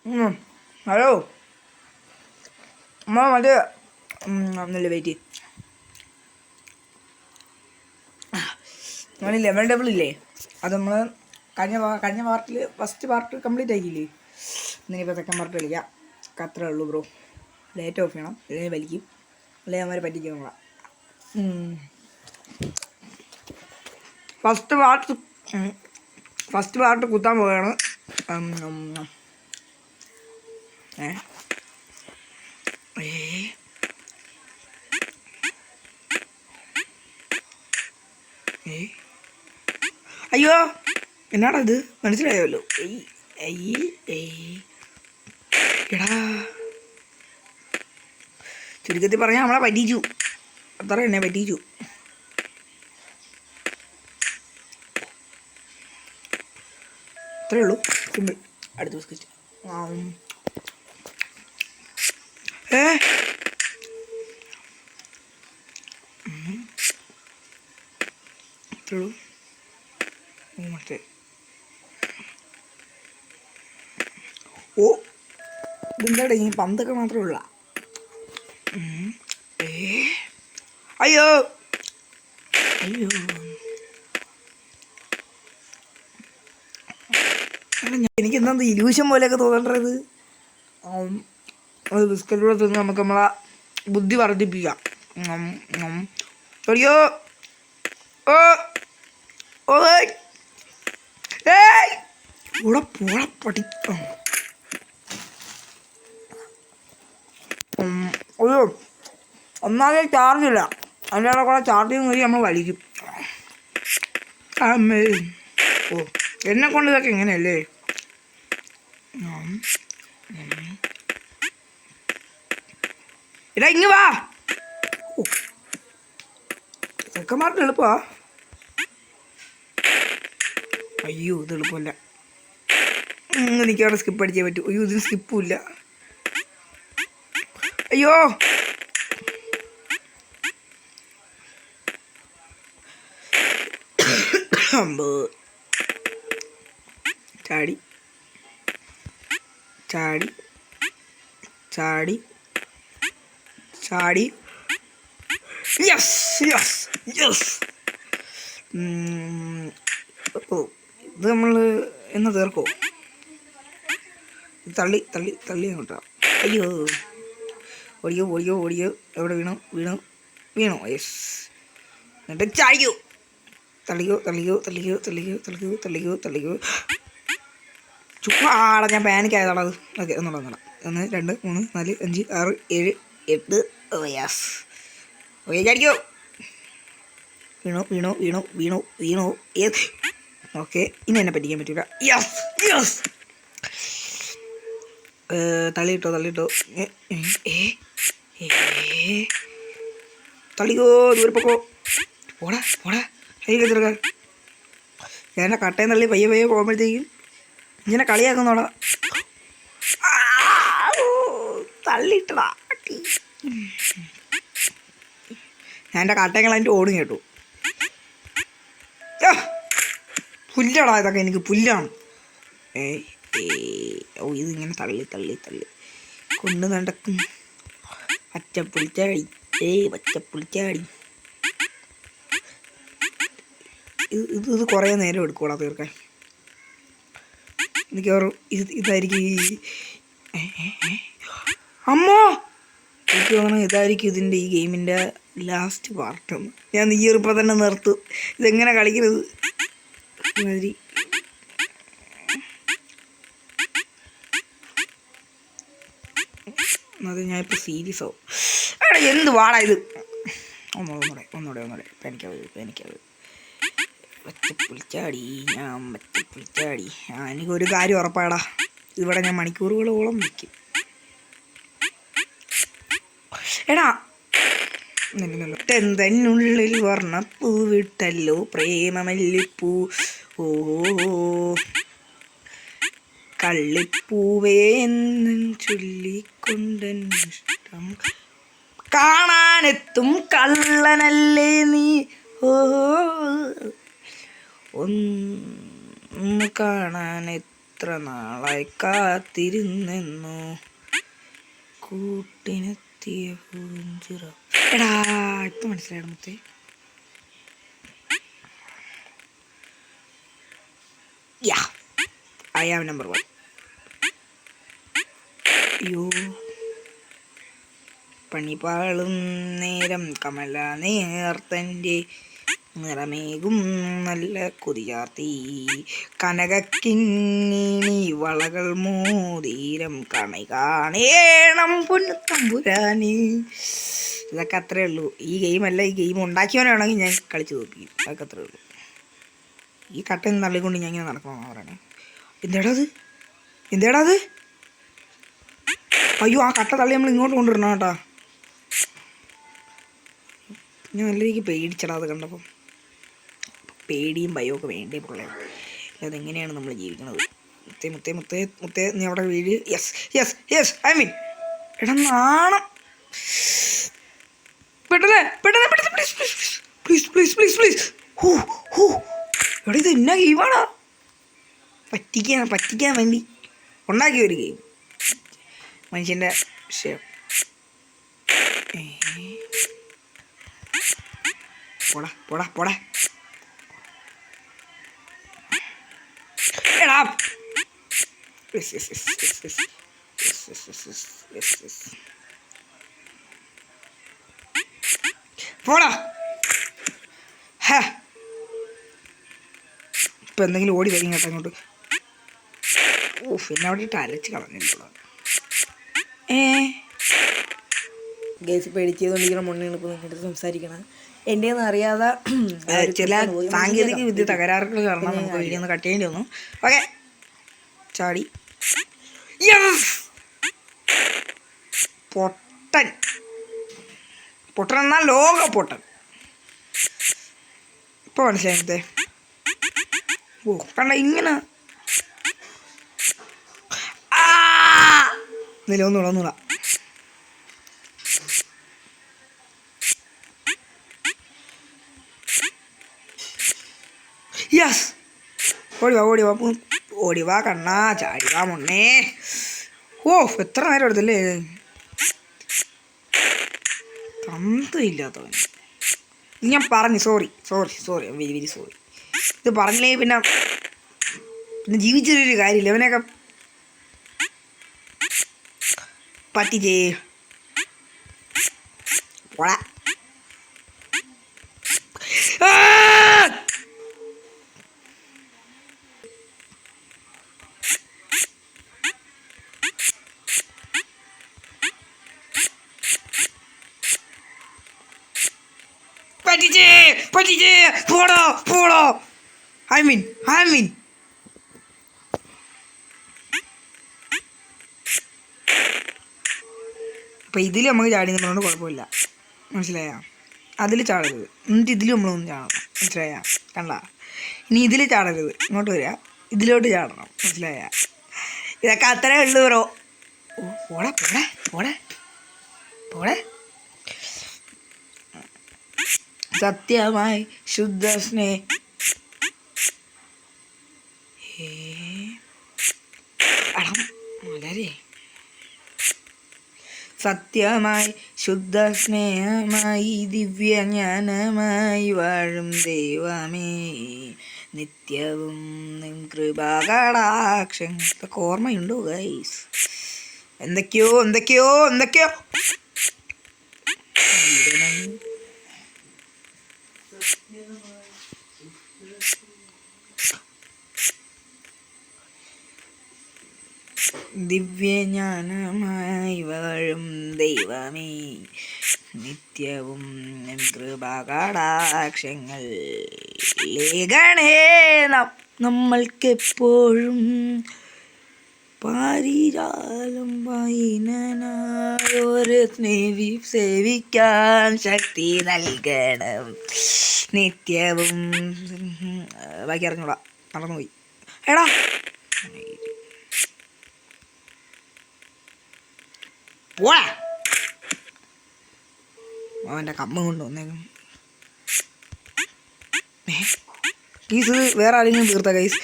Hello അമ്മ മറ്റേ ഒന്നല്ലേ വെയിറ്റ് നമ്മൾ ലെമൺ ഡബിൾ ഇല്ലേ അത് നമ്മൾ കഴിഞ്ഞ പാർട്ടിൽ ഫസ്റ്റ് പാർട്ട് കംപ്ലീറ്റ് ആക്കിയില്ലേ ഇന്നിപ്പോൾ സെക്കൻഡ് പാർട്ട് കളിക്കാം അത്രേ ഉള്ളൂ ബ്രോ. ലൈറ്റ് ഓഫ് ചെയ്യണം അല്ലെങ്കിൽ വലിക്കും അല്ലെങ്കിൽ അവന്മാരെ പറ്റിക്കും നമ്മളാ. ഫസ്റ്റ് പാർട്ട് കുത്താൻ പോവുകയാണ്. അയ്യോ എന്നാടാ ഇത് മനസ്സിലായല്ലോ. എടാ ചുരുക്കത്തിൽ പറഞ്ഞാൽ നമ്മളെ പറ്റിച്ചു, അത്ര എന്നെ പറ്റിച്ചു. അത്രേ ഉള്ളൂ, സിമ്പിൾ. അടുത്ത ബിസ്ക്കറ്റ് അത്രേ ഉള്ളൂ. മറ്റേ ഓ ഇതെന്താടാ ഈ പന്തൊക്കെ മാത്രമേ ഉള്ള. അയ്യോ അയ്യോ എനിക്ക് എന്താ ഇലൂഷൻ പോലെയൊക്കെ തോന്നേണ്ടത്. അത് ബിസ്ക്കറ്റിലൂടെ തിന്ന് നമുക്ക് നമ്മളെ ബുദ്ധി വർദ്ധിപ്പിക്കാം. അയ്യോ ഓ ഓടെ പോള പടി. അയ്യോ ഒന്നാമത് ചാർജില്ല, അതിൻ്റെ കൂടെ ചാർജിങ് വഴി നമ്മൾ വലിക്കും. അമ്മേ ഓ എന്നെ കൊണ്ട് ഇതൊക്കെ എങ്ങനെയല്ലേ. എടാ ഇങ്ങ് വാ. ചെക്കന്മാർക്ക് എളുപ്പമാ. അയ്യോ ഇത് എളുപ്പമല്ല, എനിക്കവിടെ സ്കിപ്പ് അടിച്ചേ പറ്റൂ. അയ്യോ ഇതിന് സ്കിപ്പും ഇല്ല. അയ്യോ ചാടി ചാടി ചാടി ചാടി. Yes yes yes. ഓ ഇത് നമ്മൾ എന്ന് തീർക്കോ? തള്ളി തള്ളി തള്ളി അങ്ങോട്ടാ. അയ്യോ ഓടിയോ ഓടിയോ ഓടിയോ. എവിടെ വീണു വീണു വീണു. യെസ് എന്നിട്ട് ചാടിയോ. തള്ളിക്കോ തള്ളിക്കോ തള്ളിക്കോ തള്ളിക്കോ തള്ളിക്കോ തള്ളിക്കോ തള്ളിക്കോ. ചുമ്മാടാ ഞാൻ പാനിക്കായതാടാ അത്. ഓക്കെ ഒന്നുകൂടെ 1 2 3 4 5 6 7 8. യെസ് ഓക്കെ ചാടിക്കോ. വീണു വീണു വീണു വീണു വീണു. ഓക്കെ ഇനി എന്നെ പറ്റിക്കാൻ പറ്റൂല. Yes yes. തള്ളിയിട്ടോ തള്ളിയിട്ടോ. തള്ളിക്കോ ദൂരെ പൊക്കോ. പോടാ പോടാ കയ്യിൽ എതിർക്കാൻ. ഞാൻ കട്ടയും തള്ളി പയ്യെ പയ്യെ പോകുമ്പോഴത്തേക്കും ഇങ്ങനെ കളിയാക്കുന്നോടാ. തള്ളിയിട്ടടാ. ഞാൻ എൻ്റെ കട്ടയങ്ങൾ അതിൻ്റെ ഓടും കേട്ടു. പുല്ലടാ ഇതൊക്കെ, എനിക്ക് പുല്ലാണ്. ഓ ഇതിങ്ങനെ തള്ളി തള്ളി തള്ളി കൊണ്ട് നടക്കും. പച്ചപ്പുളിച്ചാടി പച്ചപ്പുളിച്ചാടി. ഇത് കുറേ നേരം എടുക്കൂടാ തീർക്കാൻ. എനിക്ക് ഇതായിരിക്കും അമ്മോ എനിക്ക് തോന്നുന്നു ഇതായിരിക്കും ഇതിൻ്റെ ഈ ഗെയിമിൻ്റെ ലാസ്റ്റ് പാർട്ട്. ഞാൻ നീയിപ്പോൾ തന്നെ നിർത്തും. ഇതെങ്ങനെ കളിക്കുന്നത് മാതിരി. അത് ഞാനിപ്പോൾ സീരിയസ് ആവും. എടാ എന്ത് വാടാ ഇത്. ഒന്നുകൂടെ എനിക്കത് പച്ചപ്പുളിച്ചാടി. ഞാൻ പച്ചപ്പുളിച്ചാടി. എനിക്കൊരു കാര്യം ഉറപ്പാടാ, ഇവിടെ ഞാൻ മണിക്കൂറുകളോളം നിൽക്കും. എടാ തെന്തന്നുള്ളിൽ വർണ്ണപ്പൂ വിട്ടല്ലോ പ്രേമമല്ലിപ്പൂ. ഓ കള്ളിപ്പൂവേ എന്നും ചൊല്ലിക്കൊണ്ടിഷ്ടം കാണാനെത്തും കള്ളനല്ലേ നീ. ഓ ഒന്ന് കാണാനെത്തും എത്ര നാളായി കാത്തിരുന്നെന്നോ കൂട്ടിനെത്തിയ പൂഞ്ചിറ. എടാ ഇപ്പൊ മനസ്സിലായടാ മുത്തേ. Yeah I am number 1. അയ്യോ പണിപാളും നേരം കമല നേർത്തൻ്റെ നിറമേകും നല്ല കൊതിയാർത്തി കനകക്കിങ്ങിണി വളകൾ മോതിരം കണി കാണേണം പൊന്നു തമ്പുരാന്. ഇതൊക്കെ അത്രേ ഉള്ളൂ. ഈ ഗെയിമല്ല, ഈ ഗെയിം ഉണ്ടാക്കിയവനാണെങ്കിൽ ഞാൻ കളിച്ച് തോപ്പിക്കും. അതൊക്കെ അത്രേ ഉള്ളൂ. ഈ കട്ടൻ തള്ളിക്കൊണ്ട് ഞാൻ ഇങ്ങനെ നടക്കണമെന്ന് പറയണേ. എന്തേടാ അത്? അയ്യോ ആ കട്ട തള്ളി നമ്മൾ ഇങ്ങോട്ട് കൊണ്ടുവരണം കേട്ടാ. ഞാൻ നല്ല രീതിക്ക് പേടിച്ചടാ അത് കണ്ടപ്പം. പേടിയും ഭയമൊക്കെ വേണ്ടേ പിള്ളേ. അതെങ്ങനെയാണ് നമ്മൾ ജീവിക്കുന്നത്? മുത്തേ നീ അവിടെ വീട്. യെസ് ഐ മീൻ എടാ നാണം. പെട്ടെന്ന് പ്ലീസ്. എടാ ഇത് എന്നാ ഗെയിമാടാ? പറ്റിക്കാൻ വേണ്ടി ഉണ്ടാക്കിയ ഒരു ഗെയിം. മനുഷ്യൻ്റെ വിഷയം. പോടാ എടാ. പോടാ. ഇപ്പം എന്തെങ്കിലും ഓടി വരും കേട്ടോ അങ്ങോട്ട്. പിന്നെ അവിടെ ഇട്ട് അരച്ച് കളഞ്ഞിട്ടുള്ള ഗേസ് പേടിച്ചതുകൊണ്ടിരിക്കണം. മുന്നേ ഇപ്പോൾ നിങ്ങളുടെ സംസാരിക്കണം. എൻ്റെ ഒന്നും അറിയാതെ ചില സാങ്കേതിക വിദ്യ തകരാറുകൾ കാരണം നമുക്ക് വീഡിയോ ഒന്ന് കട്ട് ചെയ്യേണ്ടി വന്നു. ഓക്കെ ചാടി. പൊട്ടൻ എന്നാൽ ലോക പൊട്ടൻ. ഇപ്പോൾ മനസ്സിലായി. കണ്ട ഇങ്ങനെ ഒന്നുകൂടാ. യെസ് ഓടി വാ കണ്ണാ, ചാടി വാ മുന്നേ. എത്ര നേരം എടുത്തല്ലേ. തന്തയില്ലാത്തവൻ. ഞാൻ പറഞ്ഞു സോറി വെരി സോറി. ഇത് പറഞ്ഞില്ലേ പിന്നെ ജീവിച്ചൊരു കാര്യമില്ല. അവനെയൊക്കെ പറ്റിച്ചേ. പോടാ. പറ്റിച്ചേ. പോടോ. ഐ മീൻ അപ്പം ഇതിൽ നമുക്ക് ചാടി നിന്നതുകൊണ്ട് കുഴപ്പമില്ല. മനസ്സിലായ? അതിൽ ചാടരുത്. എന്നിട്ട് ഇതിൽ നമ്മളൊന്നും ചാടണം. മനസ്സിലായ? കണ്ട ഇനി ഇതിൽ ചാടരുത്. ഇങ്ങോട്ട് വരിക, ഇതിലോട്ട് ചാടണം. മനസ്സിലായ? ഇതൊക്കെ അത്രേ ഉള്ളൂ ബ്രോ. പോടെ. സത്യമായി ശുദ്ധ സത്യമായി ശുദ്ധ സ്നേഹമായി ദിവ്യജ്ഞാനമായി വാഴും ദൈവമേ നിത്യവും നിൻ കൃപാകടാക്ഷം. ഇതൊക്കെ ഓർമ്മയുണ്ടോ ഗൈസ്? എന്തൊക്കെയോ ദിവ്യജ്ഞാനമായി വാഴും ദൈവമേ നിത്യവും കൃപാകടാക്ഷങ്ങൾ ലേഖണേ നമ്മൾക്കെപ്പോഴും പാരിജാലം വൈനനായൊരു സേവിക്കാൻ ശക്തി നൽകണം നിത്യവും. ബാക്കി അറിഞ്ഞൂടാ, മറന്നുപോയി. എടാ പോടാ. അവൻ്റെ കമ്മ കൊണ്ട് വന്നേക്കും. ഗൈസ് വേറെ ആരെങ്കിലും തീർത്ത ഗൈസ്.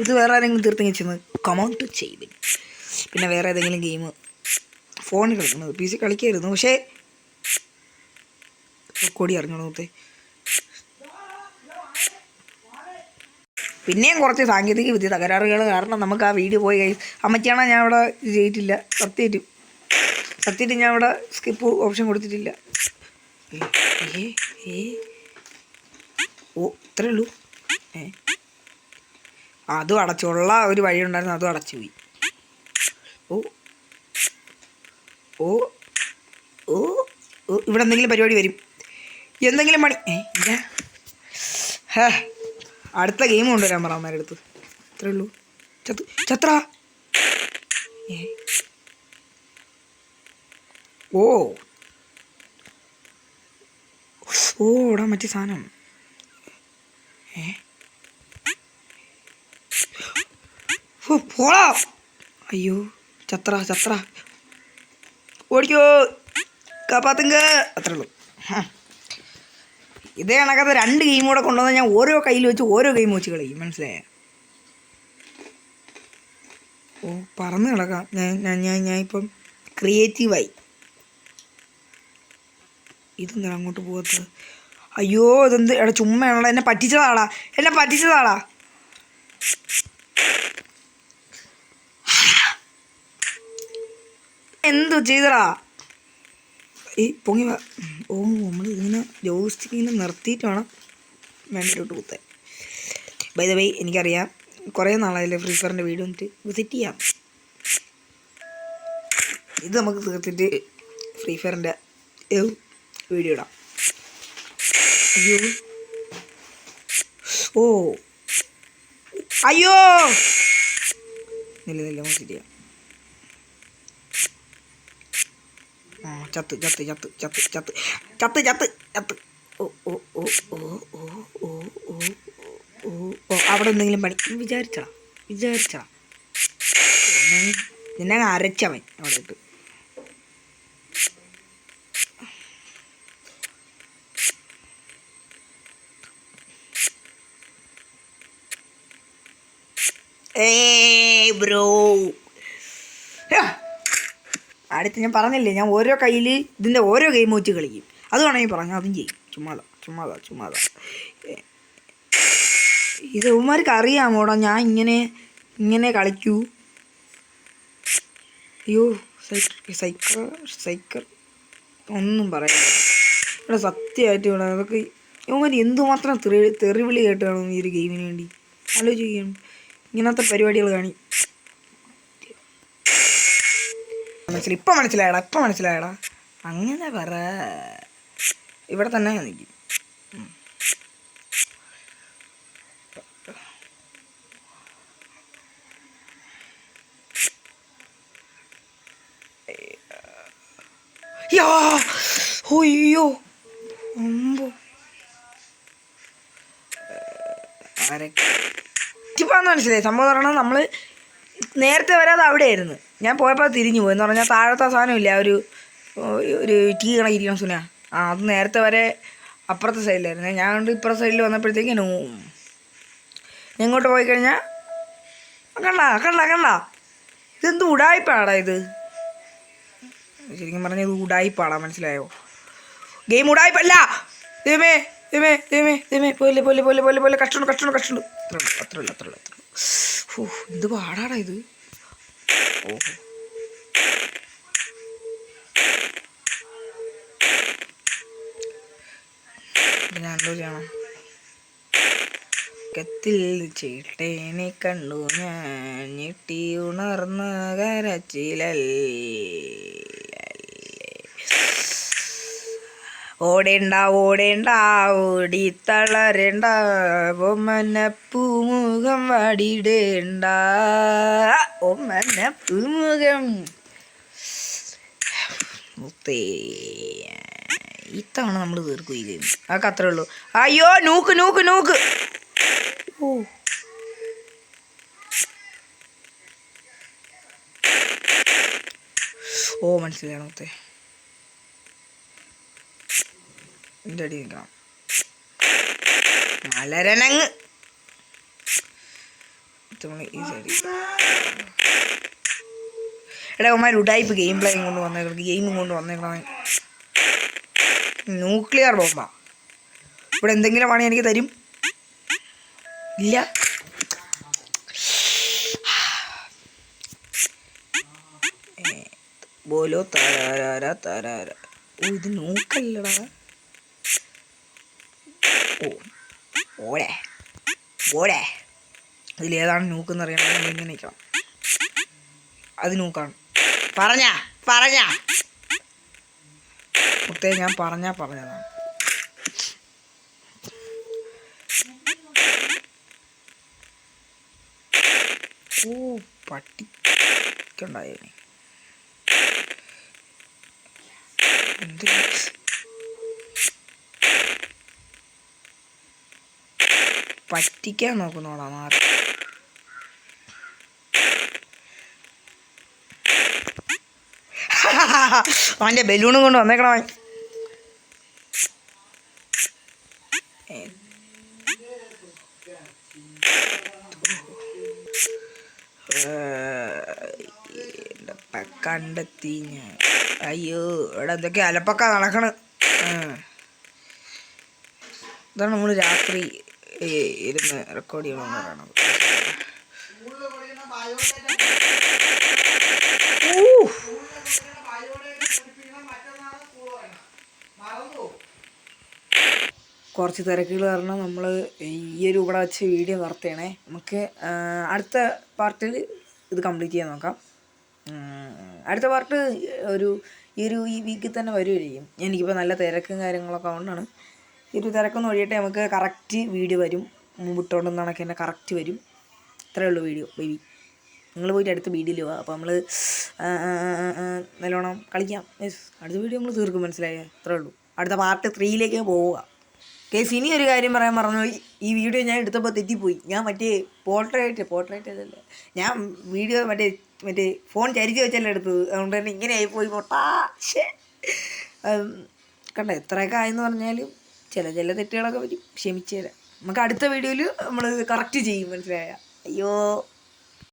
ഇത് വേറെ ആരെങ്കിലും തീർത്തെങ്കിൽ ചെന്ന് കമൗണ്ട് ചെയ്യും. പിന്നെ വേറെ ഏതെങ്കിലും ഗെയിം ഫോണിൽ കളിക്കുന്നത്, PC കളിക്കായിരുന്നു. പക്ഷേ കൊടി അറിഞ്ഞോളത്തെ. പിന്നെയും കുറച്ച് സാങ്കേതിക വിദ്യ തകരാറുകൾ കാരണം നമുക്ക് ആ വീഡിയോ പോയി കഴിയും. അമ്മയ്ക്കാണോ ഞാൻ അവിടെ ചെയ്തിട്ടില്ല, സത്യമായിട്ട് ഞാൻ അവിടെ സ്കിപ്പ് ഓപ്ഷൻ കൊടുത്തിട്ടില്ല. ഓ ഇത്രേ ഉള്ളൂ. അതും അടച്ചുള്ള ഒരു വഴി ഉണ്ടായിരുന്നു, അതും അടച്ചു പോയി. ഓ ഓ ഓ ഓ ഇവിടെ എന്തെങ്കിലും പരിപാടി വരും, എന്തെങ്കിലും പണി. ഇല്ല. അടുത്ത ഗെയിം കൊണ്ടുവരാൻ പറ അമ്മേൻ്റെ അടുത്ത്. ഇത്രേ ഉള്ളൂ. ചത്ര ഓ ഓ ഇടാ മറ്റേ സാധനം. പോടാ. അയ്യോ ചത്ര ഓടിക്കോ കാപ്പാത്തുങ്ക. അത്രേ ഉള്ളൂ. ഇതേ കണക്കത്തെ 2 ഗെയിം കൂടെ കൊണ്ടുവന്നാൽ ഞാൻ ഓരോ കയ്യിൽ വെച്ച് ഓരോ ഗെയിം വെച്ച് കളിക്കും, മനസ്സിലായേ? ഓ പറന്ന് കിടക്കാം. ഞാൻ ഇപ്പം ക്രിയേറ്റീവായി. ഇതെന്താ അങ്ങോട്ട് പോകത്തത്? അയ്യോ ഇതെന്ത് എടാ ചുമ്മാണല്ലോ, എന്നെ പറ്റിച്ചതാടാ. എന്തു ചെയ്തടാ ഈ പൊങ്ങി. ഓ നമ്മൾ ഇതിങ്ങനെ ജോയിസ്റ്റിക്കിങ്ങനെ നിർത്തിയിട്ട് വേണം വേണ്ടിയിട്ട് കുത്താൻ. ബൈ ദ വേ എനിക്കറിയാം കുറേ നാളായില്ലേ ഫ്രീ ഫയറിൻ്റെ വീഡിയോ വന്നിട്ട് വിസിറ്റ് ചെയ്യാം. ഇത് നമുക്ക് തീർത്തിട്ട് ഫ്രീ ഫയറിൻ്റെ വീഡിയോ ഇടാം. അയ്യോ ഓ അയ്യോ നില്ല നമുക്ക് ചെയ്യാം. ചത്ത് ഓ ഓ ഓ ഓ ഓ ഓ ഓ ഓ ഓ അവിടെ എന്തെങ്കിലും പണി വിചാരിച്ചടാ നിന്നെ അരച്ചവൻ അവിടെ ഇട്ട്. ബ്രോ അടുത്ത് ഞാൻ പറഞ്ഞില്ലേ, ഞാൻ ഓരോ കയ്യിൽ ഇതിൻ്റെ ഓരോ ഗെയിം വെച്ച് കളിക്കും. അത് വേണമെങ്കിൽ പറഞ്ഞു അതും ചെയ്യും. ചുമ്മാതാ ഇത് ഇവന്മാർക്ക് അറിയാമോടാ ഞാൻ ഇങ്ങനെ കളിക്കൂ. അയ്യോ സൈക്കിൾ ഒന്നും പറയാ ഇവിടെ സത്യമായിട്ട് ഇവിടെ അതൊക്കെ ഇവന്മാർ എന്തുമാത്രം തെറിവിളി കേട്ടാണോ ഈ ഒരു ഗെയിമിന് വേണ്ടി ആലോചിക്കുകയാണ്. ഇങ്ങനത്തെ പരിപാടികൾ കാണി. ഇപ്പം മനസ്സിലായടാ. അങ്ങനെ പറ. ഇവിടെ തന്നെ നിൽക്കും. അയ്യോ ഇപ്പം മനസ്സിലായി സംഭവം. പറഞ്ഞാൽ നമ്മൾ നേരത്തെ വരാതെ അവിടെ ആയിരുന്നു. ഞാൻ പോയപ്പോൾ തിരിഞ്ഞു പോയി എന്ന് പറഞ്ഞാൽ താഴത്തെ സാധനമില്ല, ഒരു ടീ കണക്കിരിക്കണം സുന. അത് നേരത്തെ വരെ അപ്പുറത്തെ സൈഡിലായിരുന്നു. ഞാൻ കൊണ്ട് ഇപ്പുറത്തെ സൈഡിൽ വന്നപ്പോഴത്തേക്കും ഇങ്ങോട്ട് പോയി കഴിഞ്ഞാൽ കണ്ട ഇതെന്ത് ഉടായിപ്പാടാ ഇത്. ശരിക്കും പറഞ്ഞാൽ ഇത് ഉടായിപ്പാടാ, മനസ്സിലായോ? ഗെയിം ഉടായിപ്പല്ല. ദൈവമേ പോലെ കഷ്ടമുണ്ട്. അത്ര ഓ ഇത് പാടാടാ ഇത്. ഓഹോ ഞാൻ എന്തോ ചെയ്യണം? കത്തിൽ ചേട്ടേനെ കണ്ടു ഞാൻ ഞെട്ടി ഉണർന്ന ഓടേണ്ട ഓടിത്തളരേണ്ട പൂമുഖം വാടിയിടേണ്ട പൂമുഖം മുത്തേ. ഇത്തവണ നമ്മൾ തീർക്കും ഈ ഗെയിം. അതൊക്കെ അത്രേ ഉള്ളൂ. അയ്യോ നൂക്ക് ഓ മനസ്സിലാണോ മുത്തേ? എൻ്റെ അടി നിൽക്കണം. മലരനങ്ങ് നമ്മൾ ഈ സൈഡിൽ. എടാ അവന്മാർ ഉടായ്പ് ഗെയിം പ്ലേയും കൊണ്ട് വന്നേക്കണം, ഗെയിമും കൊണ്ട് വന്നേക്കണം. ന്യൂക്ലിയർ ബോംബാ. ഇവിടെ എന്തെങ്കിലും പണി എനിക്ക് തരും? ഇല്ല. ബോലോ തരാര തരാര. ഓ ഇത് നോക്കല്ലടാ. ഓ ഓടെ ഓടെ. ഇതിലേതാണ് നൂക്കെന്ന് അറിയണം. ഇങ്ങനെ നിൽക്കണം. അത് നൂക്കാണ്. പറഞ്ഞ മുത്തേ ഞാൻ പറഞ്ഞതാണ്. ഓ പട്ടിക്കുണ്ടായേ. എന്ത് പറ്റിക്കാൻ നോക്കുന്നോടാ മാറി. അവൻ്റെ ബലൂണും കൊണ്ട് വന്നേക്കണവൻ. കണ്ടെത്തി ഞാൻ. അയ്യോ ഇവിടെ എന്തൊക്കെ അലപ്പൊക്ക നടക്കണ്. ഇതാണ് നമ്മൾ രാത്രി ഇരുന്ന് റെക്കോർഡ് ചെയ്യണമെന്ന് പറയണത്. കുറച്ച് തിരക്കുകൾ കാരണം നമ്മൾ ഈ ഒരു ഇവിടെ വെച്ച് വീഡിയോ നിർത്തുകയാണേ. നമുക്ക് അടുത്ത പാർട്ടിൽ ഇത് കംപ്ലീറ്റ് ചെയ്യാൻ നോക്കാം. അടുത്ത പാർട്ട് ഈ വീക്കിൽ തന്നെ വരുമായിരിക്കും. എനിക്കിപ്പോൾ നല്ല തിരക്കും കാര്യങ്ങളൊക്കെ കൊണ്ടാണ്. ഈ ഒരു തിരക്കൊന്നും ഒഴിയട്ടെ, നമുക്ക് കറക്റ്റ് വീഡിയോ വരും. മുമ്പിട്ടുകൊണ്ടെന്ന് കണക്ക് തന്നെ കറക്റ്റ് വരും. ഇത്രയേ ഉള്ളൂ വീഡിയോ ബേബി. നിങ്ങൾ പോയിട്ട് അടുത്ത വീഡിയോയിൽ പോവാം. അപ്പോൾ നമ്മൾ നല്ലോണം കളിക്കാം. അടുത്ത വീഡിയോ നമ്മൾ തീർക്കും, മനസ്സിലായേ? അത്രേ ഉള്ളൂ. അടുത്ത പാർട്ട് 3ലേക്ക് പോവുക. കേസ് ഇനി ഒരു കാര്യം പറയാൻ മറന്നുപോയി. ഈ വീഡിയോ ഞാൻ എടുത്തപ്പോൾ തെറ്റിപ്പോയി. ഞാൻ മറ്റേ പോർട്രേറ്റ് അതല്ല, ഞാൻ വീഡിയോ മറ്റേ ഫോൺ ചരിച്ച് വെച്ചല്ലേ എടുത്തത്. അതുകൊണ്ട് തന്നെ ഇങ്ങനെ ആയിപ്പോയി. പൊട്ടാ കണ്ട എത്രയൊക്കെ ആയെന്ന് പറഞ്ഞാലും ചില തെറ്റുകളൊക്കെ വരും. ക്ഷമിച്ചു തരാം. നമുക്ക് അടുത്ത വീഡിയോയിൽ നമ്മൾ കറക്റ്റ് ചെയ്യും, മനസ്സിലായ? അയ്യോ.